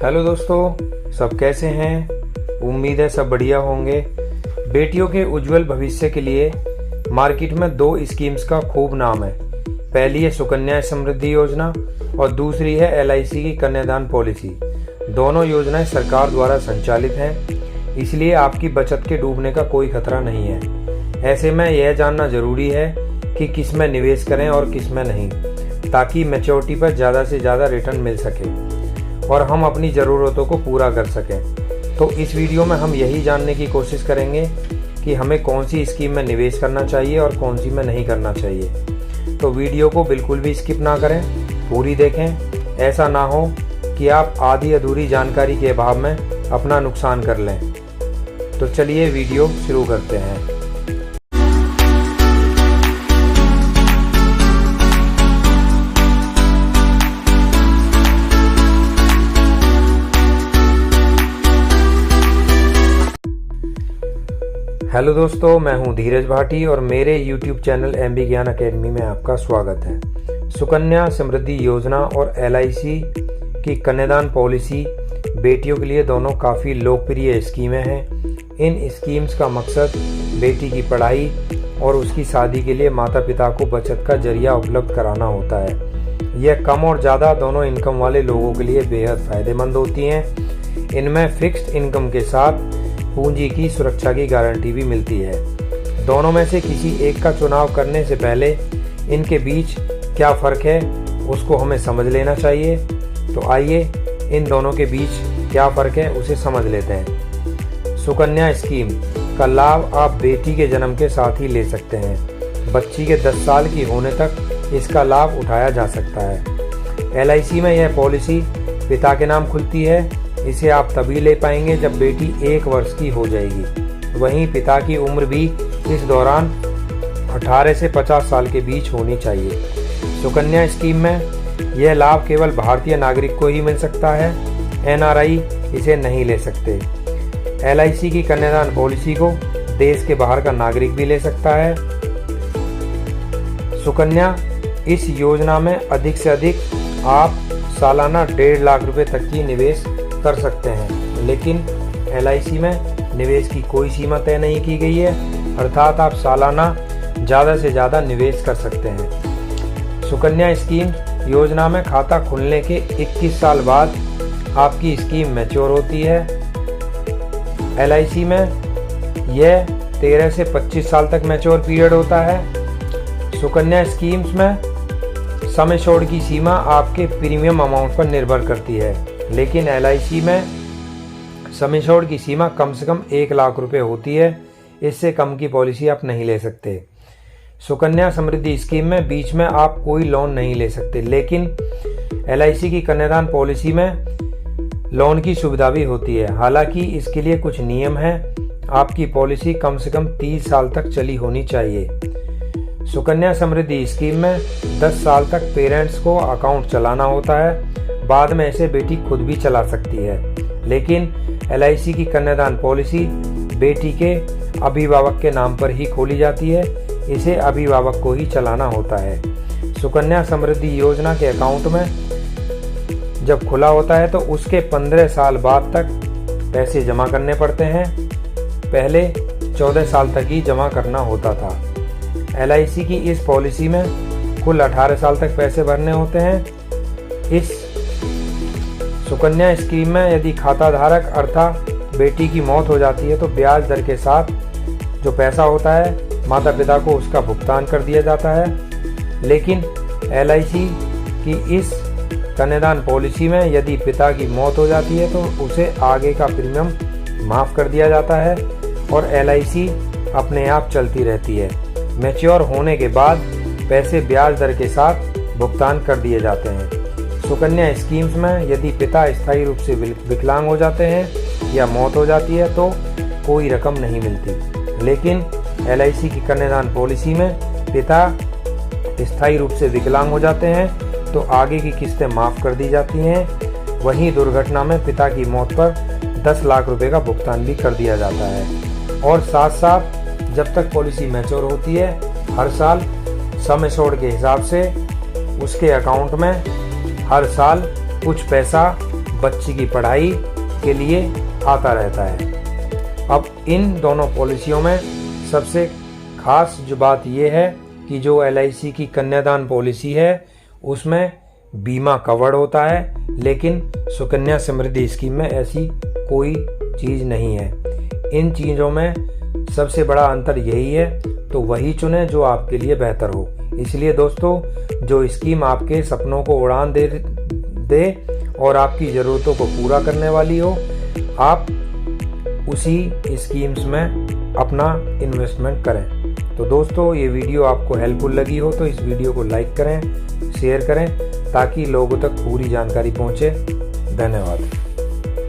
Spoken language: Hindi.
हेलो दोस्तों, सब कैसे हैं। उम्मीद है सब बढ़िया होंगे। बेटियों के उज्जवल भविष्य के लिए मार्केट में दो स्कीम्स का खूब नाम है। पहली है सुकन्या समृद्धि योजना और दूसरी है LIC की कन्यादान पॉलिसी। दोनों योजनाएं सरकार द्वारा संचालित हैं, इसलिए आपकी बचत के डूबने का कोई खतरा नहीं है। ऐसे में यह जानना जरूरी है कि किस में निवेश करें और किस में नहीं, ताकि मैच्योरिटी पर ज़्यादा से ज़्यादा रिटर्न मिल सके और हम अपनी ज़रूरतों को पूरा कर सकें। तो इस वीडियो में हम यही जानने की कोशिश करेंगे कि हमें कौन सी स्कीम में निवेश करना चाहिए और कौन सी में नहीं करना चाहिए। तो वीडियो को बिल्कुल भी स्किप ना करें, पूरी देखें। ऐसा ना हो कि आप आधी अधूरी जानकारी के अभाव में अपना नुकसान कर लें। तो चलिए वीडियो शुरू करते हैं। हेलो दोस्तों, मैं हूं धीरज भाटी और मेरे YouTube चैनल MB ज्ञान अकेडमी में आपका स्वागत है। सुकन्या समृद्धि योजना और LIC की कन्यादान पॉलिसी बेटियों के लिए दोनों काफ़ी लोकप्रिय स्कीमें हैं। इन स्कीम्स का मकसद बेटी की पढ़ाई और उसकी शादी के लिए माता पिता को बचत का जरिया उपलब्ध कराना होता है। यह कम और ज़्यादा दोनों इनकम वाले लोगों के लिए बेहद फ़ायदेमंद होती हैं। इनमें फिक्स्ड इनकम के साथ पूंजी की सुरक्षा की गारंटी भी मिलती है। दोनों में से किसी एक का चुनाव करने से पहले इनके बीच क्या फ़र्क है उसको हमें समझ लेना चाहिए। तो आइए इन दोनों के बीच क्या फ़र्क है उसे समझ लेते हैं। सुकन्या स्कीम का लाभ आप बेटी के जन्म के साथ ही ले सकते हैं। बच्ची के 10 साल की होने तक इसका लाभ उठाया जा सकता है। LIC में यह पॉलिसी पिता के नाम खुलती है। इसे आप तभी ले पाएंगे जब बेटी 1 वर्ष की हो जाएगी। वहीं पिता की उम्र भी इस दौरान 18 से 50 साल के बीच होनी चाहिए। सुकन्या स्कीम में यह लाभ केवल भारतीय नागरिक को ही मिल सकता है। NRI इसे नहीं ले सकते। LIC की कन्यादान पॉलिसी को देश के बाहर का नागरिक भी ले सकता है। सुकन्या इस योजना में अधिक से अधिक आप सालाना 1.5 लाख रुपए तक की निवेश कर सकते हैं, लेकिन LIC में निवेश की कोई सीमा तय नहीं की गई है, अर्थात आप सालाना ज़्यादा से ज़्यादा निवेश कर सकते हैं। सुकन्या स्कीम योजना में खाता खुलने के 21 साल बाद आपकी स्कीम मैच्योर होती है। LIC में यह 13 से 25 साल तक मैच्योर पीरियड होता है। सुकन्या स्कीम्स में सम एश्योर्ड की सीमा आपके प्रीमियम अमाउंट पर निर्भर करती है, लेकिन LIC में सम एश्योर्ड की सीमा कम से कम 1 लाख रुपए होती है। इससे कम की पॉलिसी आप नहीं ले सकते। सुकन्या समृद्धि स्कीम में बीच में आप कोई लोन नहीं ले सकते, लेकिन LIC की कन्यादान पॉलिसी में लोन की सुविधा भी होती है। हालांकि इसके लिए कुछ नियम हैं। आपकी पॉलिसी कम से कम 30 साल तक चली होनी चाहिए। सुकन्या समृद्धि स्कीम में 10 साल तक पेरेंट्स को अकाउंट चलाना होता है। बाद में ऐसे बेटी खुद भी चला सकती है, लेकिन LIC की कन्यादान पॉलिसी बेटी के अभिभावक के नाम पर ही खोली जाती है। इसे अभिभावक को ही चलाना होता है। सुकन्या समृद्धि योजना के अकाउंट में जब खुला होता है तो उसके 15 साल बाद तक पैसे जमा करने पड़ते हैं। पहले 14 साल तक ही जमा करना होता था। LIC की इस पॉलिसी में कुल 18 साल तक पैसे भरने होते हैं। इस सुकन्या स्कीम में यदि खाता धारक अर्थात बेटी की मौत हो जाती है तो ब्याज दर के साथ जो पैसा होता है माता पिता को उसका भुगतान कर दिया जाता है। लेकिन LIC की इस कन्यादान पॉलिसी में यदि पिता की मौत हो जाती है तो उसे आगे का प्रीमियम माफ़ कर दिया जाता है और LIC अपने आप चलती रहती है। मैच्योर होने के बाद पैसे ब्याज दर के साथ भुगतान कर दिए जाते हैं। सुकन्या स्कीम्स में यदि पिता स्थायी रूप से विकलांग हो जाते हैं या मौत हो जाती है तो कोई रकम नहीं मिलती, लेकिन LIC की कन्यादान पॉलिसी में पिता स्थायी रूप से विकलांग हो जाते हैं तो आगे की किस्तें माफ़ कर दी जाती हैं। वहीं दुर्घटना में पिता की मौत पर 10 लाख रुपए का भुगतान भी कर दिया जाता है। और साथ साथ जब तक पॉलिसी मैच्योर होती है हर साल सम एश्योर्ड के हिसाब से उसके अकाउंट में हर साल कुछ पैसा बच्चे की पढ़ाई के लिए आता रहता है। अब इन दोनों पॉलिसियों में सबसे खास जो बात यह है कि जो LIC की कन्यादान पॉलिसी है उसमें बीमा कवर्ड होता है, लेकिन सुकन्या समृद्धि स्कीम में ऐसी कोई चीज़ नहीं है। इन चीज़ों में सबसे बड़ा अंतर यही है, तो वही चुनें जो आपके लिए बेहतर हो। इसलिए दोस्तों, जो स्कीम आपके सपनों को उड़ान दे और आपकी ज़रूरतों को पूरा करने वाली हो, आप उसी स्कीम्स में अपना इन्वेस्टमेंट करें। तो दोस्तों, ये वीडियो आपको हेल्पफुल लगी हो तो इस वीडियो को लाइक करें, शेयर करें, ताकि लोगों तक पूरी जानकारी पहुंचे। धन्यवाद।